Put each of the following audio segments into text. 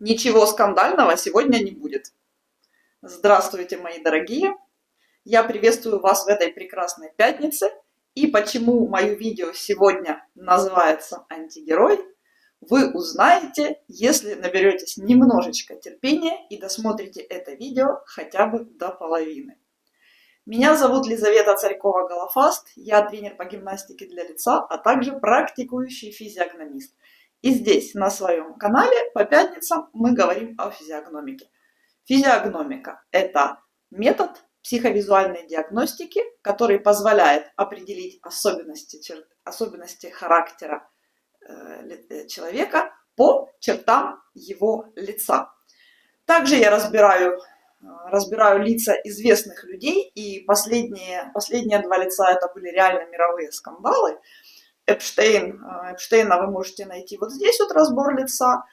Ничего скандального сегодня не будет. Здравствуйте, мои дорогие! Я приветствую вас в этой прекрасной пятнице. И почему мое видео сегодня называется «Антигерой», вы узнаете, если наберетесь немножечко терпения и досмотрите это видео хотя бы до половины. Меня зовут Лизавета Царькова-Голофаст, я тренер по гимнастике для лица, а также практикующий физиогномист. И здесь, на своем канале, по пятницам мы говорим о физиогномике. Физиогномика – это метод психовизуальной диагностики, который позволяет определить особенности характера человека по чертам его лица. Также я разбираю лица известных людей, и последние два лица это были реально мировые скандалы. Эпштейна вы можете найти вот здесь вот разбор лица.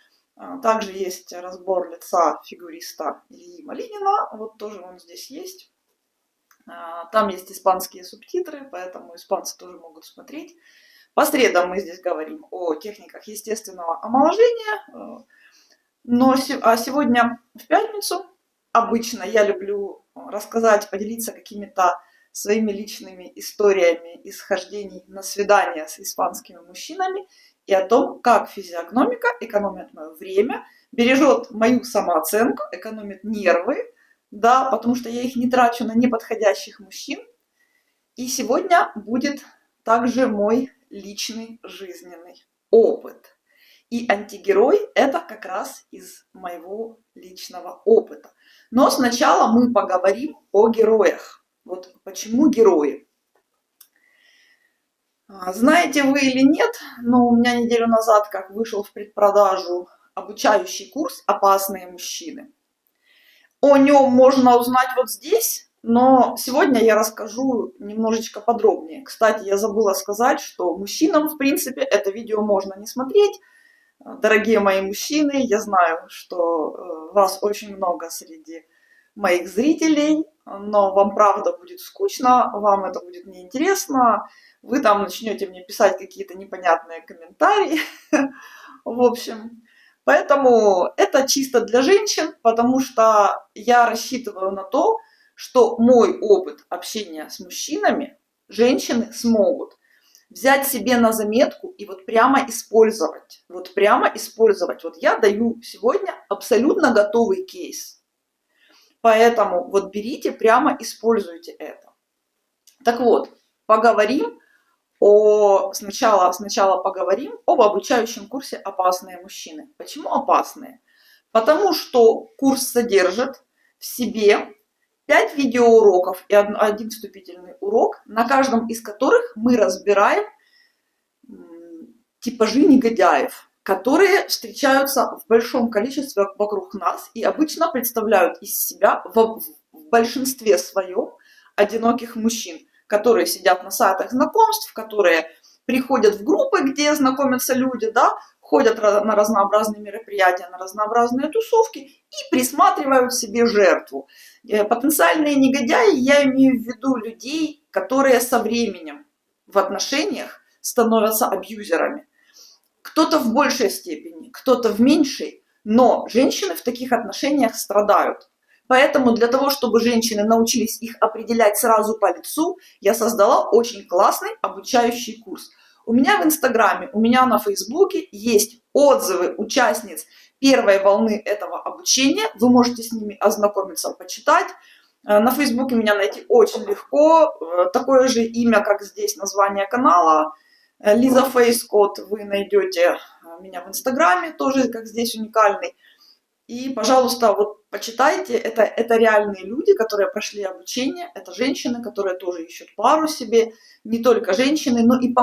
Также есть разбор лица фигуриста Ильи Малинина, вот тоже он здесь есть. Там есть испанские субтитры, поэтому испанцы тоже могут смотреть. По средам мы здесь говорим о техниках естественного омоложения. А сегодня в пятницу обычно я люблю рассказать, поделиться какими-то своими личными историями из хождений на свидания с испанскими мужчинами и о том, как физиогномика экономит мое время, бережет мою самооценку, экономит нервы, да, потому что я их не трачу на неподходящих мужчин. И сегодня будет также мой личный жизненный опыт. И антигерой – это как раз из моего личного опыта. Но сначала мы поговорим о героях. Вот почему герои? Знаете вы или нет, но у меня неделю назад как вышел в предпродажу обучающий курс «Опасные мужчины». О нем можно узнать вот здесь, но сегодня я расскажу немножечко подробнее. Кстати, я забыла сказать, что мужчинам, в принципе, это видео можно не смотреть. Дорогие мои мужчины, я знаю, что вас очень много среди моих зрителей, но вам правда будет скучно, вам это будет неинтересно, вы там начнете мне писать какие-то непонятные комментарии, в общем. Поэтому это чисто для женщин, потому что я рассчитываю на то, что мой опыт общения с мужчинами женщины смогут взять себе на заметку и вот прямо использовать. Вот я даю сегодня абсолютно готовый кейс. Поэтому вот берите, прямо используйте это. Так вот, сначала поговорим об обучающем курсе «Опасные мужчины». Почему опасные? Потому что курс содержит в себе 5 видеоуроков и один вступительный урок, на каждом из которых мы разбираем типажи негодяев, которые встречаются в большом количестве вокруг нас и обычно представляют из себя в большинстве своем одиноких мужчин, которые сидят на сайтах знакомств, которые приходят в группы, где знакомятся люди, да, ходят на разнообразные мероприятия, на разнообразные тусовки и присматривают себе жертву. Потенциальные негодяи, я имею в виду людей, которые со временем в отношениях становятся абьюзерами. Кто-то в большей степени, кто-то в меньшей, но женщины в таких отношениях страдают. Поэтому для того, чтобы женщины научились их определять сразу по лицу, я создала очень классный обучающий курс. У меня в Инстаграме, у меня на Фейсбуке есть отзывы участниц первой волны этого обучения. Вы можете с ними ознакомиться, почитать. На Фейсбуке меня найти очень легко. Такое же имя, как здесь название канала. Лиза Фейскот. Вы найдете меня в Инстаграме, тоже как здесь уникальный. И, пожалуйста, вот почитайте. Это реальные люди, которые прошли обучение. Это женщины, которые тоже ищут пару себе. Не только женщины, но и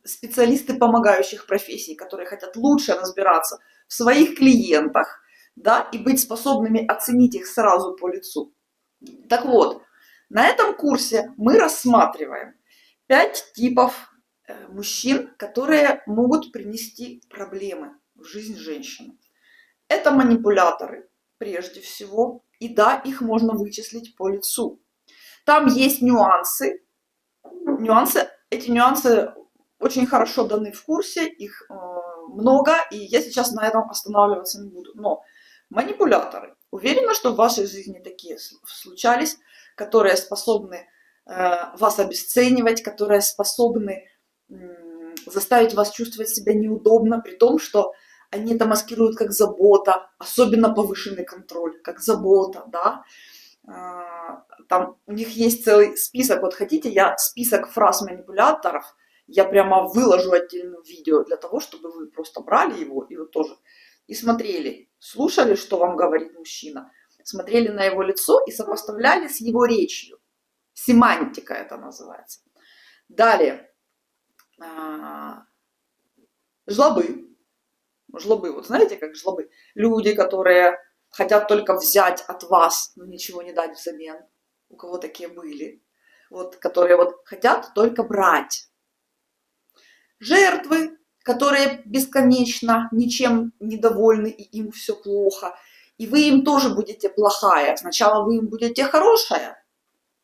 специалисты помогающих профессий, которые хотят лучше разбираться в своих клиентах, да, и быть способными оценить их сразу по лицу. Так вот, на этом курсе мы рассматриваем 5 типов мужчин, которые могут принести проблемы в жизнь женщины. Это манипуляторы, прежде всего, и да, их можно вычислить по лицу. Там есть нюансы. Эти нюансы очень хорошо даны в курсе, их много, и я сейчас на этом останавливаться не буду. Но манипуляторы. Уверена, что в вашей жизни такие случались, которые способны вас обесценивать, которые способны заставить вас чувствовать себя неудобно, при том, что они это маскируют как забота, особенно повышенный контроль, как забота, да. Там у них есть целый список, вот хотите, я список фраз манипуляторов, я прямо выложу отдельное видео для того, чтобы вы просто брали его и вот тоже и смотрели, слушали, что вам говорит мужчина, смотрели на его лицо и сопоставляли с его речью. Семантика это называется. Далее. Жлобы. Жлобы, вот знаете, как жлобы? Люди, которые хотят только взять от вас, но ничего не дать взамен. У кого такие были? Вот, которые вот хотят только брать. Жертвы, которые бесконечно ничем недовольны, и им все плохо. И вы им тоже будете плохая. Сначала вы им будете хорошая.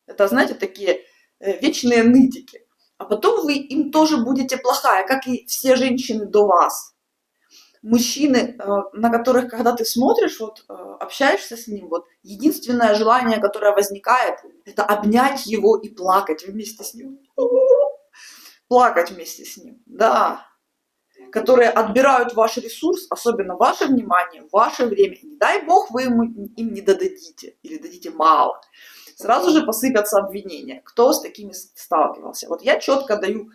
Это, знаете, такие вечные нытики. А потом вы им тоже будете плохая, как и все женщины до вас. Мужчины, на которых, когда ты смотришь, вот, общаешься с ним, вот, единственное желание, которое возникает, это обнять его и плакать вместе с ним. Плакать вместе с ним, да. Которые отбирают ваш ресурс, особенно ваше внимание, ваше время. Не дай бог вы им не додадите или дадите мало. Сразу же посыпятся обвинения. Кто с такими сталкивался? Вот я четко даю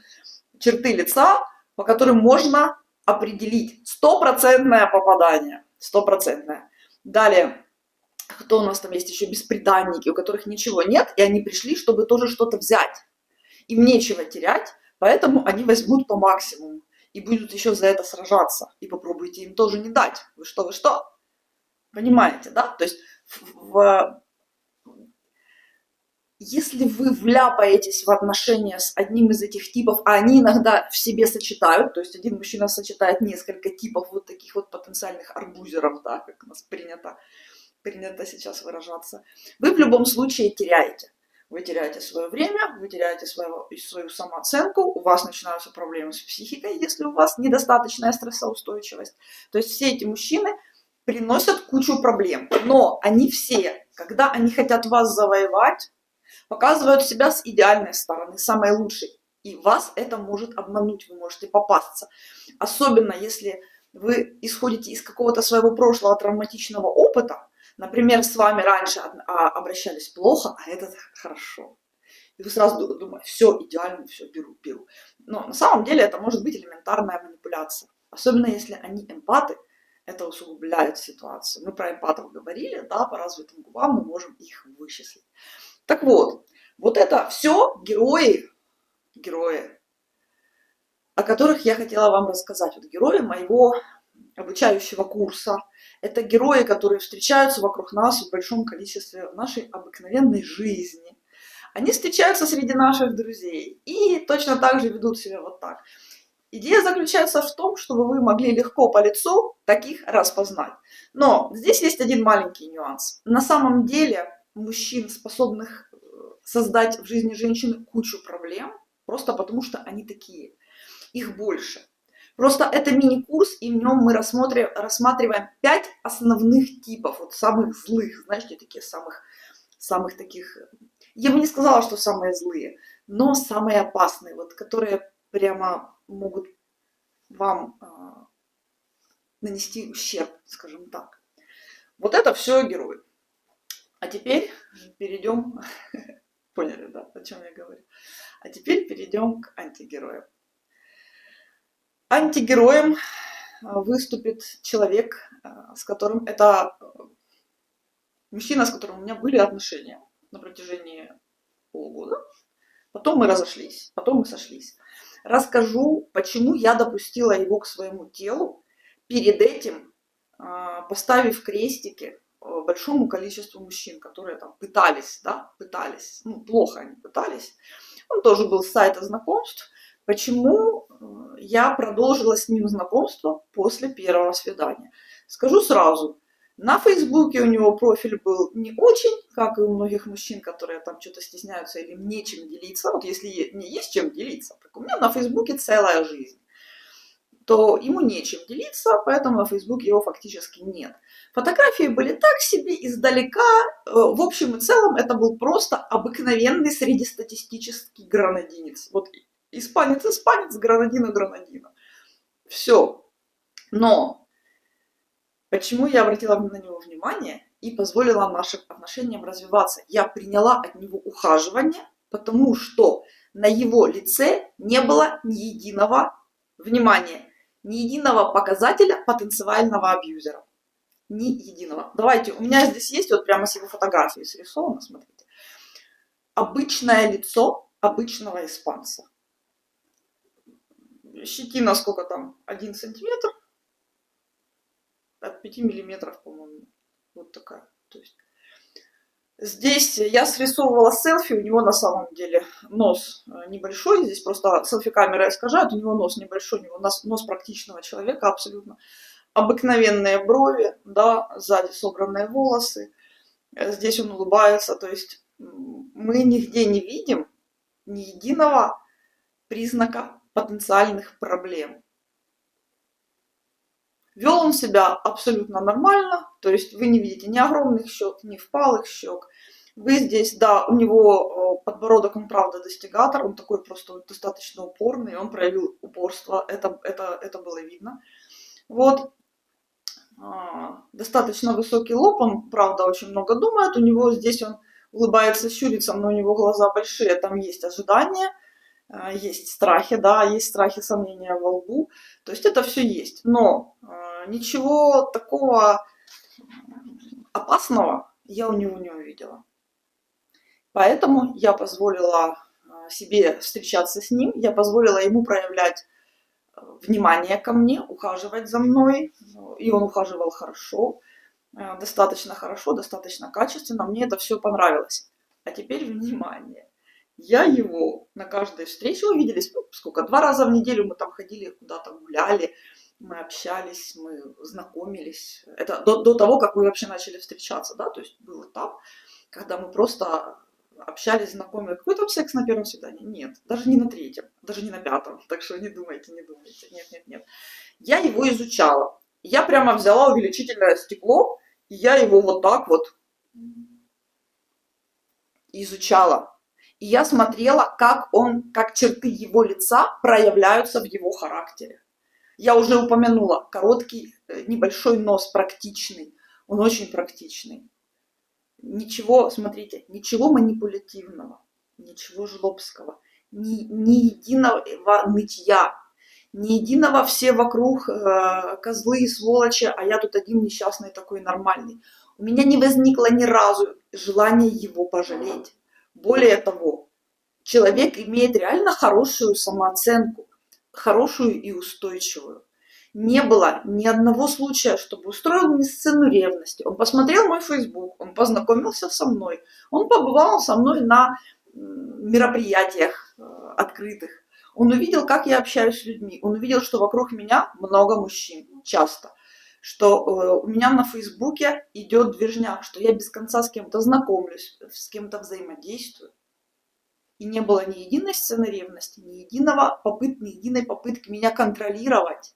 черты лица, по которым можно определить стопроцентное попадание. Стопроцентное. Далее, кто у нас там есть еще? Бесприданники, у которых ничего нет, и они пришли, чтобы тоже что-то взять. Им нечего терять, поэтому они возьмут по максимуму. И будут еще за это сражаться. И попробуйте им тоже не дать. Вы что, вы что? Понимаете, да? То есть если вы вляпаетесь в отношения с одним из этих типов, а они иногда в себе сочетают, то есть один мужчина сочетает несколько типов вот таких вот потенциальных арбузеров, да, как у нас принято сейчас выражаться, вы в любом случае теряете. Вы теряете свое время, вы теряете свою самооценку, у вас начинаются проблемы с психикой, если у вас недостаточная стрессоустойчивость. То есть все эти мужчины приносят кучу проблем, но они все, когда они хотят вас завоевать, показывают себя с идеальной стороны, самой лучшей. И вас это может обмануть, вы можете попасться. Особенно если вы исходите из какого-то своего прошлого травматичного опыта. Например, с вами раньше обращались плохо, а это хорошо. И вы сразу думаете, все идеально, все беру. Но на самом деле это может быть элементарная манипуляция. Особенно если они эмпаты, это усугубляет ситуацию. Мы про эмпатов говорили, да, по развитым губам мы можем их вычислить. Так вот, вот это все герои, о которых я хотела вам рассказать. Вот герои моего обучающего курса. Это герои, которые встречаются вокруг нас в большом количестве в нашей обыкновенной жизни. Они встречаются среди наших друзей и точно так же ведут себя вот так. Идея заключается в том, чтобы вы могли легко по лицу таких распознать. Но здесь есть один маленький нюанс. На самом деле мужчин, способных создать в жизни женщины кучу проблем, просто потому что они такие. Их больше. Просто это мини-курс, и в нем мы рассматриваем 5 основных типов, вот самых злых, знаете, таких самых таких, я бы не сказала, что самые злые, но самые опасные, вот, которые прямо могут вам нанести ущерб, скажем так. Вот это все герои. А теперь перейдем, поняли, да, о чем я говорю? А теперь перейдем к антигероям. Антигероем выступит человек, с которым это мужчина, с которым у меня были отношения на протяжении полугода. Потом мы разошлись, потом мы сошлись. Расскажу, почему я допустила его к своему телу, перед этим поставив крестики большому количеству мужчин, которые там пытались, ну, плохо они пытались. Он тоже был с сайта знакомств. Почему я продолжила с ним знакомство после первого свидания? Скажу сразу, на Фейсбуке у него профиль был не очень, как и у многих мужчин, которые там что-то стесняются или нечем делиться. Вот если не есть чем делиться, так у меня на Фейсбуке целая жизнь. то ему нечем делиться, поэтому на Facebook его фактически нет. Фотографии были так себе, издалека. В общем и целом это был просто обыкновенный среднестатистический гранадинец. Вот испанец, гранадина. Все. Но почему я обратила на него внимание и позволила нашим отношениям развиваться? Я приняла от него ухаживание, потому что на его лице не было ни единого, внимания, ни единого показателя потенциального абьюзера. Ни единого. Давайте, у меня здесь есть вот прямо с его фотографией срисовано, смотрите. Обычное лицо обычного испанца. Щетина сколько там? 1 сантиметр. От 5 миллиметров, по-моему. Вот такая. То есть здесь я срисовывала селфи, у него на самом деле нос небольшой, здесь просто селфи-камера искажает, у него нос небольшой, у него нос практичного человека абсолютно. Обыкновенные брови, да, сзади собранные волосы, здесь он улыбается, то есть мы нигде не видим ни единого признака потенциальных проблем. Вел он себя абсолютно нормально, то есть вы не видите ни огромных щек, ни впалых щек. Вы здесь, да, у него подбородок, он правда достигатор, он такой просто достаточно упорный, он проявил упорство, это было видно. Вот, достаточно высокий лоб, он правда очень много думает, у него здесь он улыбается, щурится, но у него глаза большие, там есть ожидания. Есть страхи, да, есть страхи, сомнения во лбу. То есть это все есть. Но ничего такого опасного я у него не увидела. Поэтому я позволила себе встречаться с ним, я позволила ему проявлять внимание ко мне, ухаживать за мной. И он ухаживал хорошо, достаточно качественно. Мне это все понравилось. А теперь внимание. Я его на каждой встрече, мы виделись, сколько, 2 раза в неделю мы там ходили, куда-то гуляли, мы общались, мы знакомились. Это до того, как мы вообще начали встречаться, да, то есть был этап, когда мы просто общались, знакомились. Какой там секс на первом свидании? Нет, даже не на 3-м, даже не на 5-м, так что не думайте, нет. Я его изучала, я прямо взяла увеличительное стекло, и я его вот так вот изучала. И я смотрела, как черты его лица проявляются в его характере. Я уже упомянула, короткий, небольшой нос, практичный. Он очень практичный. Ничего, смотрите, ничего манипулятивного, ничего жлобского, ни единого нытья, ни единого все вокруг козлы и сволочи, а я тут один несчастный такой нормальный. У меня не возникло ни разу желания его пожалеть. Более того, человек имеет реально хорошую самооценку, хорошую и устойчивую. Не было ни одного случая, чтобы устроил мне сцену ревности. Он посмотрел мой Facebook, он познакомился со мной, он побывал со мной на мероприятиях открытых. Он увидел, как я общаюсь с людьми, он увидел, что вокруг меня много мужчин, часто. Что у меня на Фейсбуке идет движня, что я без конца с кем-то знакомлюсь, с кем-то взаимодействую. И не было ни единой сцены ревности, ни единой попытки меня контролировать.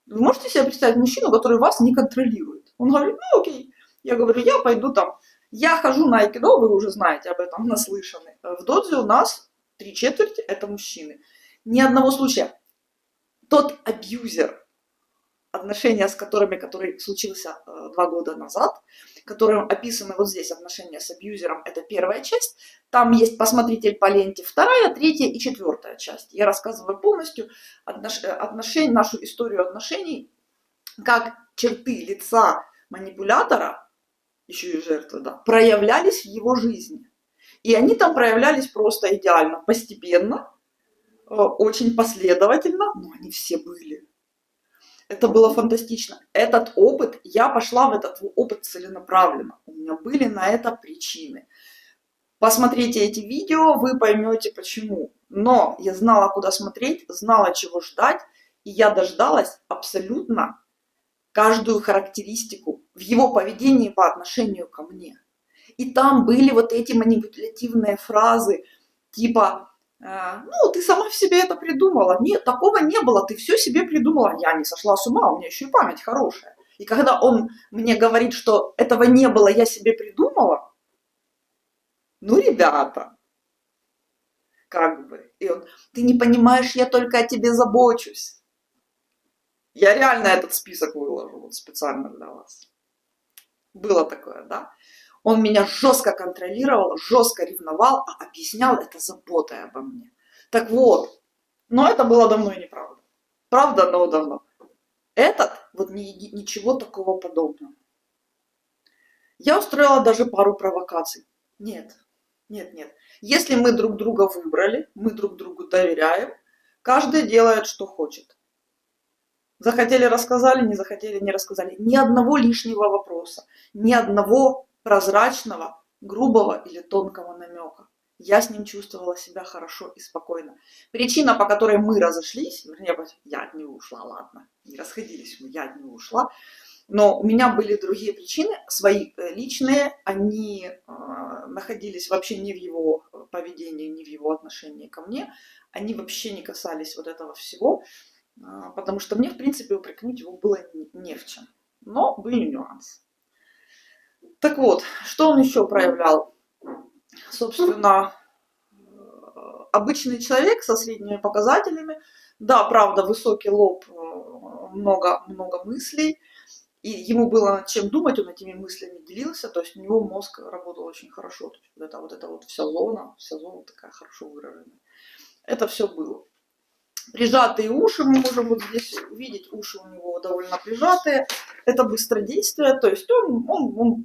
Вы можете себе представить мужчину, который вас не контролирует? Он говорит, ну окей. Я говорю, я пойду там. Я хожу на айкидо, вы уже знаете об этом, наслышаны. В додзе у нас 3/4 это мужчины. Ни одного случая. Тот абьюзер, отношения с который случился 2 года назад, которым описаны вот здесь отношения с абьюзером, это 1-я часть. Там есть посмотритель по ленте 2-я, 3-я и 4-я часть. Я рассказываю полностью нашу историю отношений, как черты лица манипулятора, еще и жертвы, да, проявлялись в его жизни. И они там проявлялись просто идеально, постепенно, очень последовательно, но они все были. Это было фантастично. Этот опыт, я пошла в этот опыт целенаправленно. У меня были на это причины. Посмотрите эти видео, вы поймете почему. Но я знала, куда смотреть, знала, чего ждать. И я дождалась абсолютно каждую характеристику в его поведении по отношению ко мне. И там были вот эти манипулятивные фразы, типа Ну, ты сама в себе это придумала. Нет, такого не было, ты все себе придумала. Я не сошла с ума, у меня еще и память хорошая. И когда он мне говорит, что этого не было, я себе придумала, ну, ребята, как бы. И он, ты не понимаешь, я только о тебе забочусь. Я реально этот список выложу вот специально для вас. Было такое, да? Он меня жестко контролировал, жестко ревновал, а объяснял это заботой обо мне. Так вот, но это было давно и неправда. Правда, но давно. Этот вот ничего такого подобного. Я устроила даже пару провокаций. Нет, нет, нет. Если мы друг друга выбрали, мы друг другу доверяем, каждый делает, что хочет. Захотели — рассказали, не захотели — не рассказали. Ни одного лишнего вопроса, ни одного прозрачного, грубого или тонкого намека. Я с ним чувствовала себя хорошо и спокойно. Причина, по которой мы разошлись, я от него ушла, ладно, не расходились мы, я от него ушла, но у меня были другие причины, свои личные, они находились вообще не в его поведении, не в его отношении ко мне, они вообще не касались вот этого всего, потому что мне, в принципе, упрекнуть его было не в чем. Но были нюансы. Так вот, что он еще проявлял? Собственно, обычный человек со средними показателями, да, правда, высокий лоб, много мыслей, и ему было над чем думать, он этими мыслями делился, то есть у него мозг работал очень хорошо, то есть вот эта вот вся зона такая хорошо выраженная. Это все было. Прижатые уши, мы можем вот здесь увидеть, уши у него довольно прижатые. Это быстродействие, то есть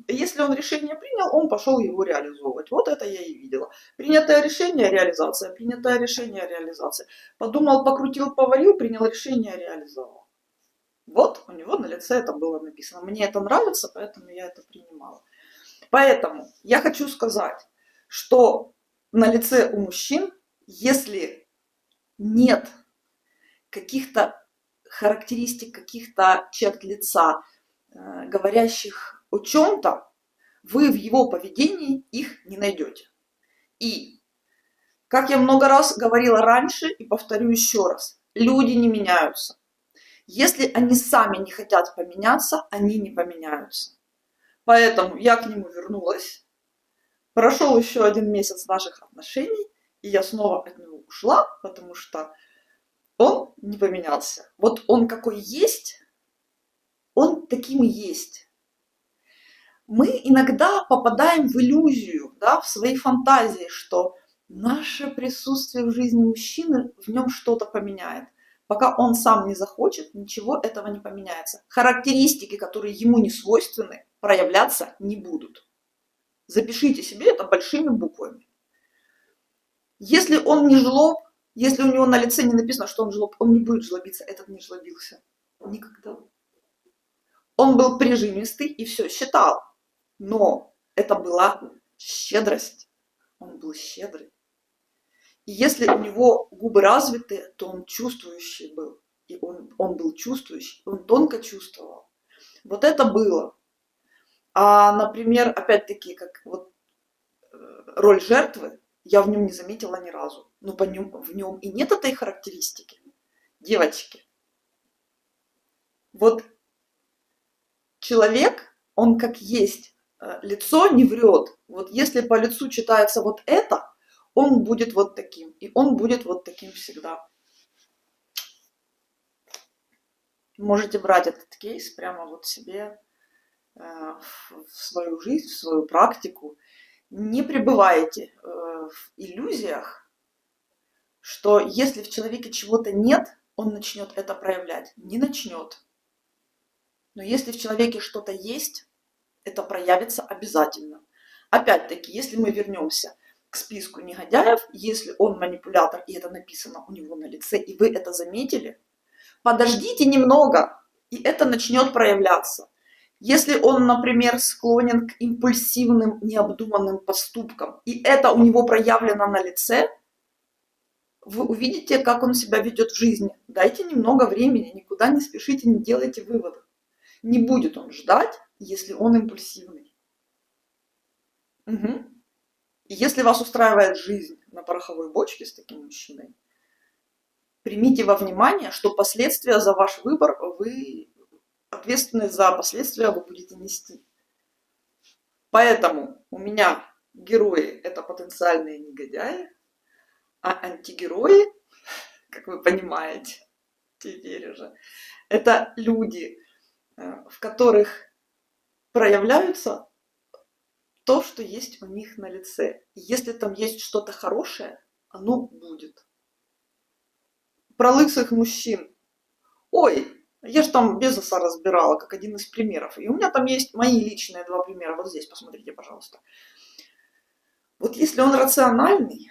если он решение принял, он пошел его реализовывать. Вот это я и видела. Принятое решение — реализация, принятое решение — реализация. Подумал, покрутил, поварил, принял решение — реализовал. Вот у него на лице это было написано. Мне это нравится, поэтому я это принимала. Поэтому я хочу сказать, что на лице у мужчин, если нет каких-то характеристик, каких-то черт лица, говорящих о чем-то, вы в его поведении их не найдете. И, как я много раз говорила раньше и повторю еще раз, люди не меняются. Если они сами не хотят поменяться, они не поменяются. Поэтому я к нему вернулась, прошел еще 1 месяц наших отношений, и я снова от него ушла, потому что он не поменялся. Вот он какой есть, он таким и есть. Мы иногда попадаем в иллюзию, да, в свои фантазии, что наше присутствие в жизни мужчины в нем что-то поменяет. Пока он сам не захочет, ничего этого не поменяется. Характеристики, которые ему не свойственны, проявляться не будут. Запишите себе это большими буквами. Если он не жлоб, если у него на лице не написано, что он жлоб, он не будет жлобиться. Этот не жлобился. Никогда. Он был прижимистый и все считал. Но это была щедрость. Он был щедрый. И если у него губы развиты, то он чувствующий был. И он был чувствующий, он тонко чувствовал. Вот это было. А, например, опять-таки, как вот роль жертвы, я в нем не заметила ни разу. Но в нем и нет этой характеристики. Девочки, вот человек, он как есть, лицо не врет. Вот если по лицу читается вот это, он будет вот таким. И он будет вот таким всегда. Можете брать этот кейс прямо вот себе в свою жизнь, в свою практику. Не пребывайте в иллюзиях, что если в человеке чего-то нет, он начнет это проявлять. Не начнет. Но если в человеке что-то есть, это проявится обязательно. Опять-таки, если мы вернемся к списку негодяев, если он манипулятор, и это написано у него на лице, и вы это заметили, подождите немного, и это начнет проявляться. Если он, например, склонен к импульсивным, необдуманным поступкам, и это у него проявлено на лице, вы увидите, как он себя ведет в жизни. Дайте немного времени, никуда не спешите, не делайте выводов. Не будет он ждать, если он импульсивный. Угу. Если вас устраивает жизнь, на пороховой бочке с таким мужчиной, примите во внимание, что последствия за ваш выбор, ответственность за последствия вы будете нести. Поэтому у меня герои – это потенциальные негодяи, а антигерои, как вы понимаете, теперь уже, это люди, в которых проявляются то, что есть у них на лице. И если там есть что-то хорошее, оно будет. Про лысых мужчин. Ой, я же там Безоса разбирала, как один из примеров. И у меня там есть мои личные 2 примера. Вот здесь, посмотрите, пожалуйста. Вот если он рациональный,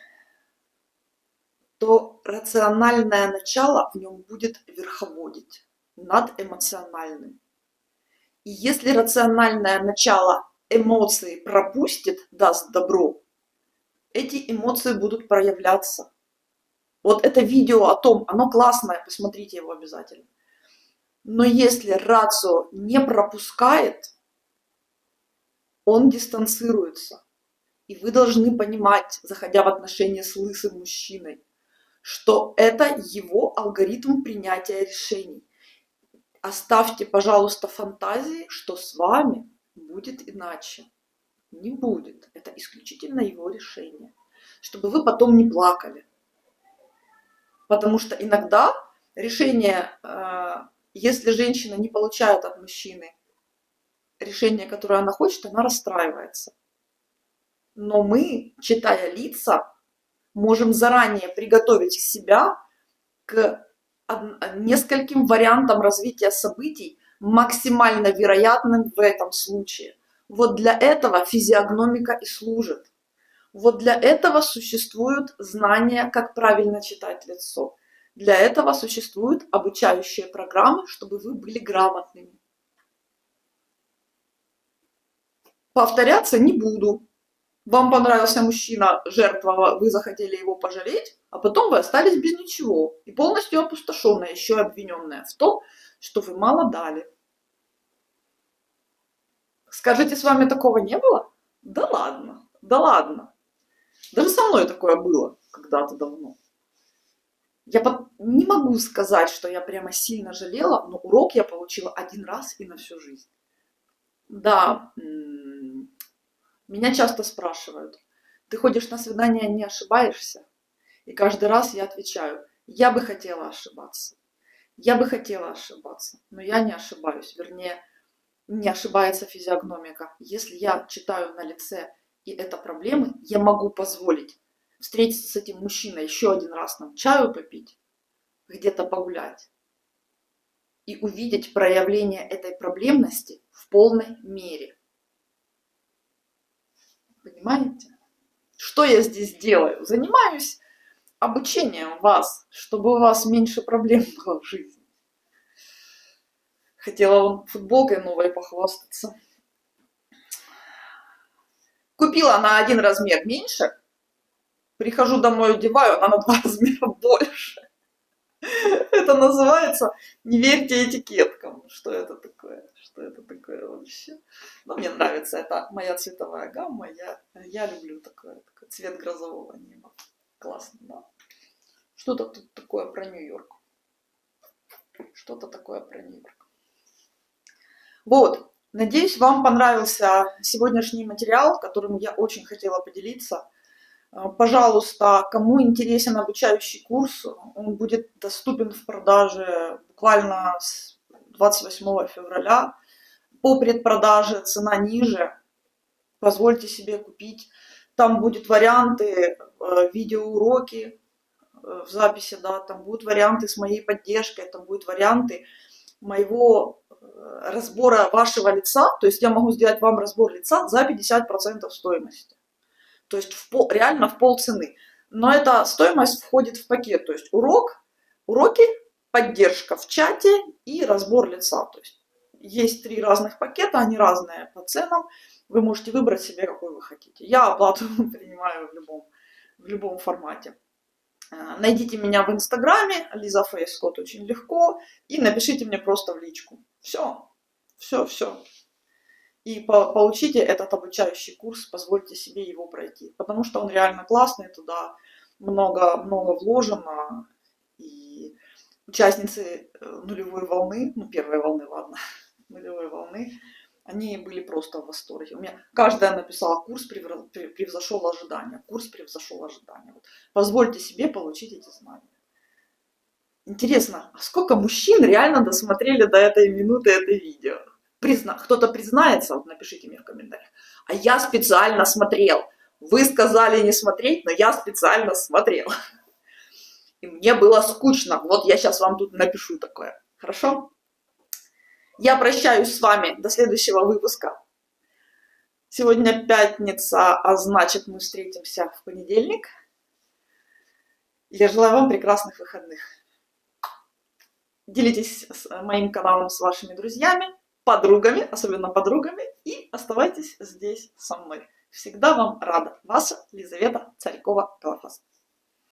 то рациональное начало в нем будет верховодить над эмоциональным. И если рациональное начало эмоции пропустит, даст добро, эти эмоции будут проявляться. Вот это видео о том, оно классное, посмотрите его обязательно. Но если рацио не пропускает, он дистанцируется. И вы должны понимать, заходя в отношения с лысым мужчиной, что это его алгоритм принятия решений. Оставьте, пожалуйста, фантазии, что с вами будет иначе. Не будет. Это исключительно его решение. Чтобы вы потом не плакали. Потому что иногда решение, если женщина не получает от мужчины решение, которое она хочет, она расстраивается. Но мы, читая лица, можем заранее приготовить себя к нескольким вариантам развития событий, максимально вероятным в этом случае. Вот для этого физиогномика и служит. Вот для этого существуют знания, как правильно читать лицо. Для этого существуют обучающие программы, чтобы вы были грамотными. Повторяться не буду. Вам понравился мужчина, жертва, вы захотели его пожалеть, а потом вы остались без ничего и полностью опустошенная, еще обвиненная в том, что вы мало дали. Скажите, с вами такого не было? Да ладно, да ладно. Даже со мной такое было когда-то давно. Я не могу сказать, что я прямо сильно жалела, но урок я получила 1 раз и на всю жизнь. Да, меня часто спрашивают, ты ходишь на свидания, не ошибаешься? И каждый раз я отвечаю, я бы хотела ошибаться. Я бы хотела ошибаться, но я не ошибаюсь. Вернее, не ошибается физиогномика. Если я читаю на лице, и это проблемы, я могу позволить встретиться с этим мужчиной еще 1 раз, нам чаю попить, где-то погулять и увидеть проявление этой проблемности в полной мере. Понимаете? Что я здесь делаю? Занимаюсь обучением вас, чтобы у вас меньше проблем было в жизни. Хотела вон футболкой новой похвастаться. Купила на 1 размер меньше. Прихожу домой, одеваю, она на 2 размера больше. Это называется «не верьте этикеткам». Что это такое? Что это такое вообще? Но мне нравится, это моя цветовая гамма. Я люблю такой цвет грозового неба. Классно, да? Что-то тут такое про Нью-Йорк. Что-то такое про Нью-Йорк. Вот. Надеюсь, вам понравился сегодняшний материал, которым я очень хотела поделиться. Пожалуйста, кому интересен обучающий курс, он будет доступен в продаже буквально с 28 февраля. По предпродаже цена ниже, позвольте себе купить. Там будут варианты, видеоуроки в записи, да, там будут варианты с моей поддержкой, там будут варианты моего разбора вашего лица. То есть я могу сделать вам разбор лица за 50% стоимости. То есть реально в полцены. Но эта стоимость входит в пакет. То есть уроки, поддержка в чате и разбор лица. То есть 3 разных пакета, они разные по ценам. Вы можете выбрать себе, какой вы хотите. Я оплату принимаю в любом формате. Найдите меня в инстаграме, Лиза Фейскот, очень легко. И напишите мне просто в личку. Все. И получите этот обучающий курс, позвольте себе его пройти. Потому что он реально классный, туда много вложено, и участницы нулевой волны, ну первой волны, ладно, нулевой волны, они были просто в восторге. У меня каждая написала: курс превзошел ожидания, курс превзошел ожидания. Вот. Позвольте себе получить эти знания. Интересно, а сколько мужчин реально досмотрели до этой минуты это видео? Кто-то признается, вот напишите мне в комментариях. А я специально смотрел. Вы сказали не смотреть, но я специально смотрел. И мне было скучно. Вот я сейчас вам тут напишу такое. Хорошо? Я прощаюсь с вами до следующего выпуска. Сегодня пятница, а значит мы встретимся в понедельник. Я желаю вам прекрасных выходных. Делитесь моим каналом с вашими друзьями, подругами, особенно подругами, и оставайтесь здесь со мной. Всегда вам рада. Ваша Лизавета Царькова-Голофас.